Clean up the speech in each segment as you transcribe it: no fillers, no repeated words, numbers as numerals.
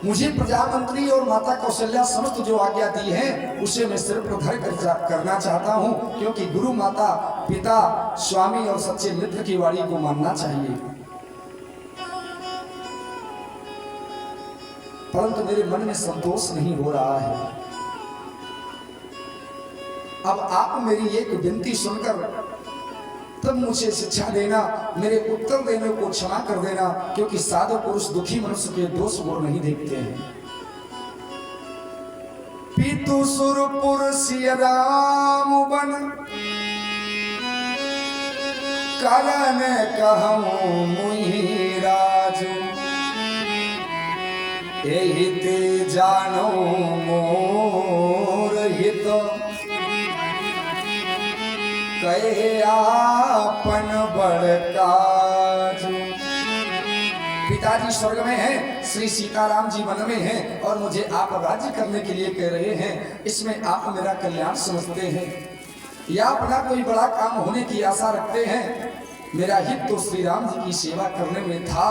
मुझे प्रजामंत्री और माता कौशल्या समस्त जो आज्ञा दी है उसे मैं सिर्फ धर करना चाहता हूँ, क्योंकि गुरु माता पिता स्वामी और सच्चे मित्र की वाणी को मानना चाहिए। परंतु मेरे मन में संतोष नहीं हो रहा है। अब आप मेरी एक विनती सुनकर तब मुझे शिक्षा देना, मेरे उत्तर देने को क्षमा कर देना, क्योंकि साधु पुरुष दुखी मनुष्य के दोष गुण नहीं देखते हैं। पीतु सुरपुर सिय राम बन कारण कहूं मुहि राजू, एहि ते जानो मोर हित कहे आपन बड़काजू। पिताजी स्वर्ग में हैं, श्री सीताराम जी वन में हैं और मुझे आप राज्य करने के लिए कह रहे हैं। इसमें आप मेरा कल्याण समझते हैं या अपना कोई बड़ा काम होने की आशा रखते हैं? मेरा हित तो श्री राम जी की सेवा करने में था,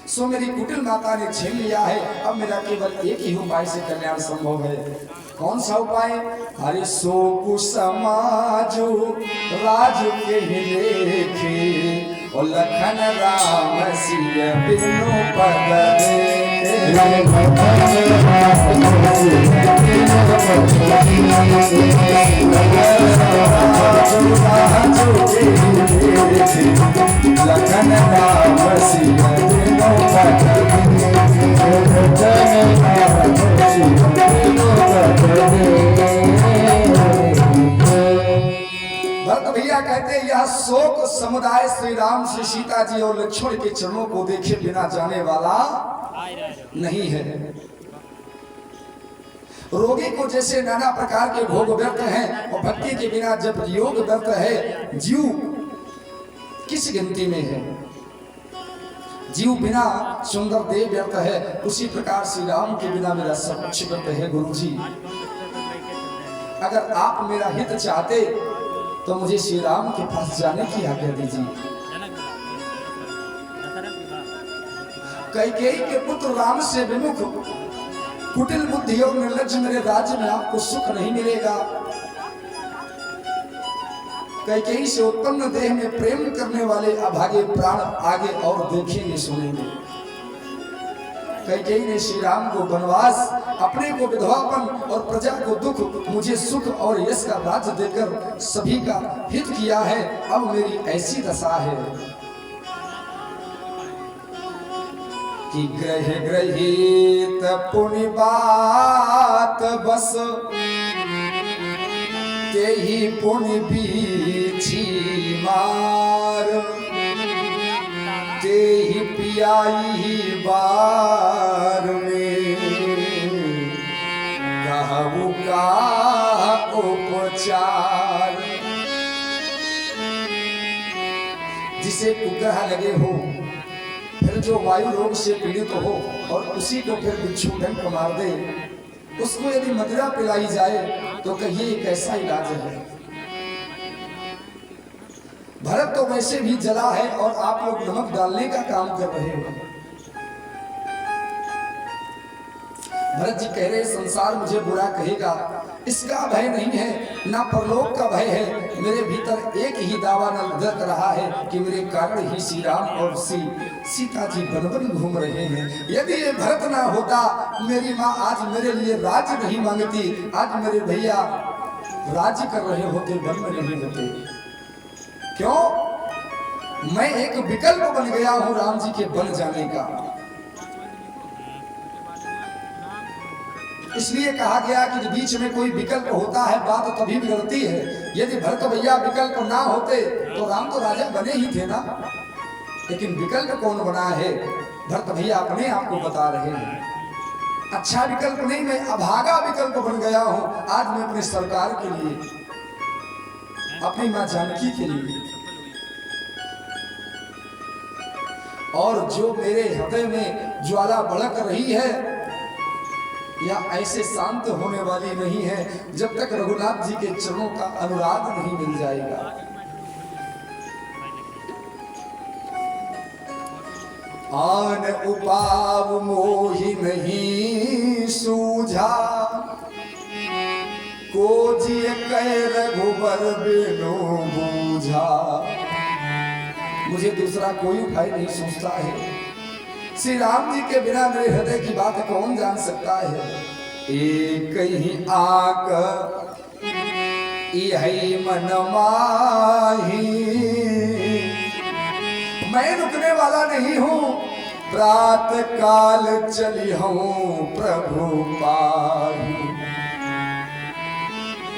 सो मेरी कुटिल माता ने छीन लिया है। अब मेरा केवल एक ही उपाय से कल्याण संभव है। कौन सा उपाय? हरि सो कुसमाजो राज के लेखे और लखन राम सिय बिनु पद लखन राम सिय बिनु भरत भैया कहते यह शोक समुदाय श्री राम श्री सीता जी और लक्ष्मण के चरणों को देखे बिना जाने वाला नहीं है। रोगी को जैसे नाना प्रकार के भोग व्यर्थ हैं और भक्ति के बिना जब योग व्यर्थ है, जीव किस गिनती में है? जीव बिना सुंदर देह व्यर्थ है, उसी प्रकार श्री राम के बिना मेरा सब कुछ व्यर्थ है। गुरु जी, अगर आप मेरा हित चाहते तो मुझे श्री राम के पास जाने की आज्ञा दीजिए। कैकेयी के पुत्र राम से विमुख कुटिल बुद्धि और निर्लज्ज मेरे राज्य में आपको सुख नहीं मिलेगा। कैकेयी से उत्पन्न देह में प्रेम करने वाले अभागे प्राण आगे और देखेंगे सुनेंगे। कैकेयी ने श्री राम को वनवास, अपने को विधवापन और प्रजा को दुख, मुझे सुख और यश का राज्य देकर सभी का हित किया है। अब मेरी ऐसी दशा है कि ग्रह ग्रहित पुण्य बात बस ते ही पुण्य बीछी मार, ते ही पियाई बार में कहू का उपचार। जिसे कुग्रह लगे हो, फिर जो वायु रोग से पीड़ित हो और उसी को फिर बिच्छू डंक मार दे, उसको यदि मदिरा पिलाई जाए तो कहिए ये कैसा इलाज है? भरत तो वैसे भी जला है और आप लोग नमक डालने का काम कर रहे हो। भरत जी कह रहे संसार मुझे बुरा कहेगा, इसका भय नहीं है, ना परलोक का भय है। मेरे भीतर एक ही दावा लग रहा है कि मेरे कारण ही श्री राम और सीता जी वन वन घूम रहे हैं। यदि ये भरत ना होता, मेरी माँ आज मेरे लिए राज्य नहीं मांगती, आज मेरे भैया राज्य कर रहे होते, वन में नहीं होते। क्यों? मैं एक विकल्प बन गया हूं राम जी के बन जाने का। इसलिए कहा गया कि बीच में कोई विकल्प होता है बात तभी बिगड़ती है। यदि भरत भैया विकल्प ना होते तो राम तो राजा बने ही थे ना। लेकिन विकल्प कौन बना है? भरत भैया अपने आप को बता रहे हैं। अच्छा विकल्प नहीं, मैं अभागा विकल्प बन गया हूं। आज मैं अपनी सरकार के लिए, अपनी मां जानकी के लिए, और जो मेरे हृदय में ज्वाला भड़क रही है या ऐसे शांत होने वाली नहीं है जब तक रघुनाथ जी के चरणों का अनुराग नहीं मिल जाएगा। आन उपाव मोहि नहीं सूझा, को जिय कै रघुबर बिनु बूझा। मुझे दूसरा कोई उपाय नहीं सूझता है। श्री राम जी के बिना मेरे हृदय की बात कौन जान सकता है। एक ही आक यही मन माही, मैं रुकने वाला नहीं हूं, प्रातः काल चली हूं प्रभु पाही।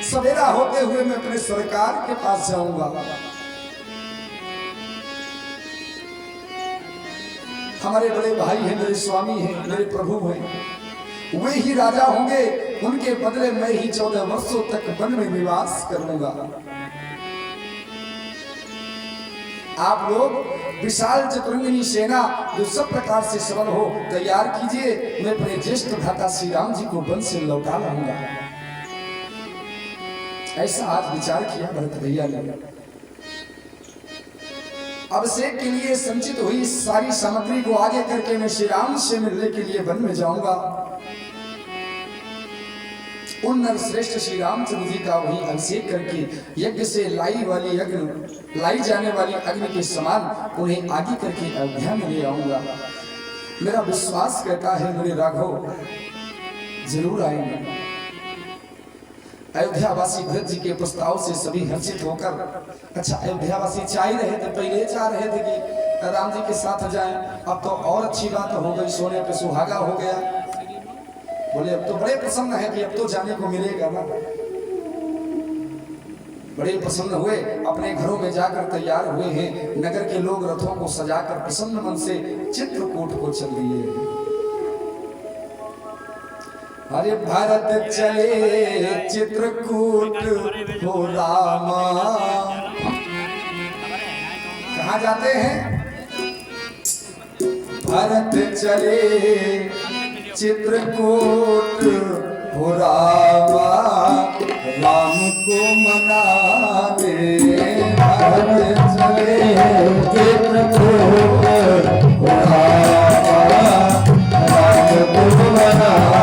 सवेरा होते हुए मैं अपने सरकार के पास जाऊंगा। हमारे बड़े भाई हैं, मेरे स्वामी हैं, मेरे प्रभु हैं, वे ही राजा होंगे। उनके बदले मैं ही 14 वर्षों तक वन में निवास करूंगा। आप लोग विशाल चतुरंगिनी सेना जो सब प्रकार से सबल हो तैयार कीजिए। मैं अपने ज्येष्ठ भ्राता श्री राम जी को वन से लौटा लाऊंगा। ऐसा आज विचार किया भरत भैया ने। अभिषेक के लिए संचित हुई सारी सामग्री को आगे करके मैं श्री राम से मिलने के लिए वन में जाऊंगा। उन नरश्रेष्ठ श्री रामचंद्र जी का वही अभिषेक करके यज्ञ से लाई जाने वाली अग्नि के समान उन्हें आगे करके अयोध्या में ले आऊंगा। मेरा विश्वास कहता है मेरे राघव जरूर आएंगे। अयोध्यावासी भरत जी के प्रस्ताव से सभी हर्षित होकर, अच्छा अयोध्यावासी चाह रहे थे, पहले चाह रहे थे कि राम जी के साथ जाएं, अब तो और अच्छी बात हो गई, सोने पे सुहागा हो गया। बोले अब तो बड़े प्रसन्न है कि अब तो जाने को मिलेगा ना। बड़े प्रसन्न हुए, अपने घरों में जाकर तैयार हुए हैं। नगर के लोग रथों को सजाकर प्रसन्न मन से चित्रकूट को चल दिए। अरे भारत चले चित्रकूट हो रामा। कहाँ जाते हैं? भारत चले चित्रकूट हो रामा, राम को मनावे। भारत चले चित्रकूट हो रामा, राम को मनावे।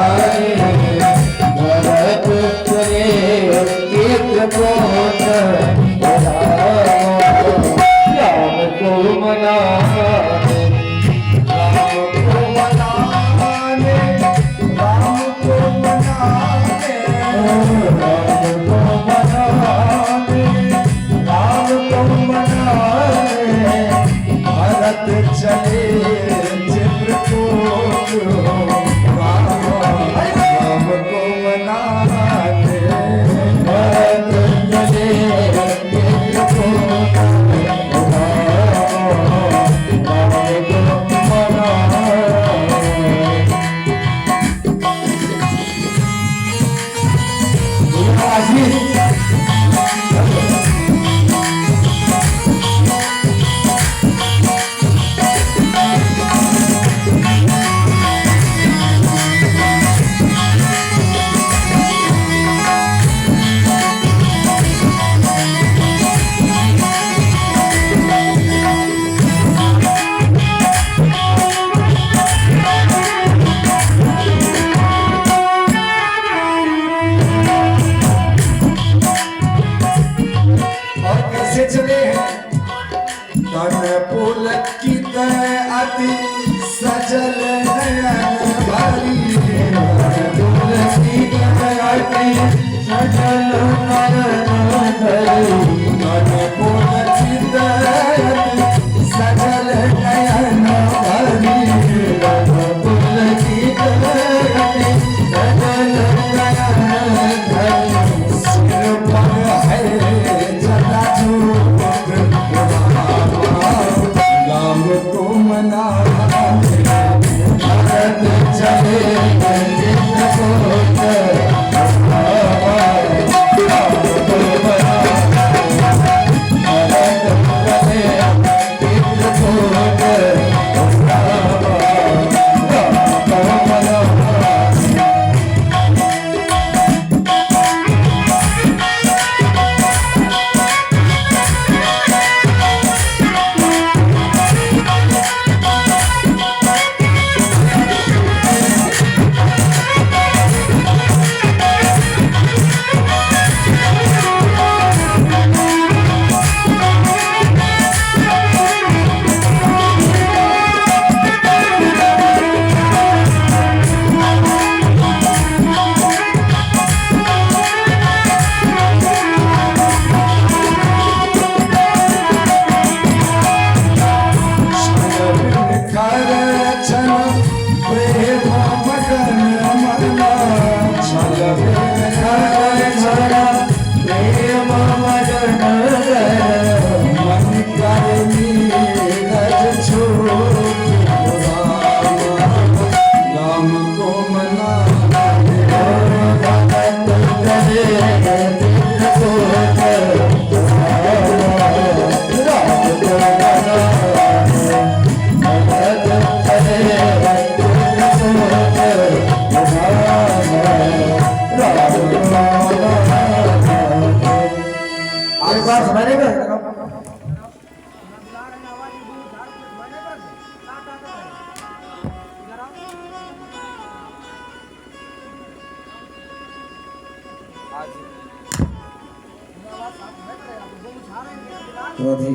राधे।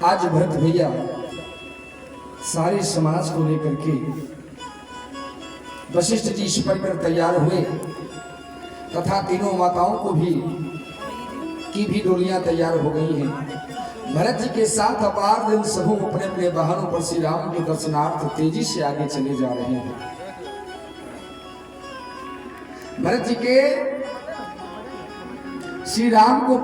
आज भरत भैया सारे समाज को लेकर के वशिष्ठ जी से पढ़कर तैयार हुए तथा तीनों माताओं को भी की डोलियां तैयार हो गई हैं। भरत जी के साथ अपार दिन सबू अपने अपने वाहनों पर श्री राम के दर्शनार्थ तेजी से आगे चले जा रहे हैं। भरत जी के श्री राम को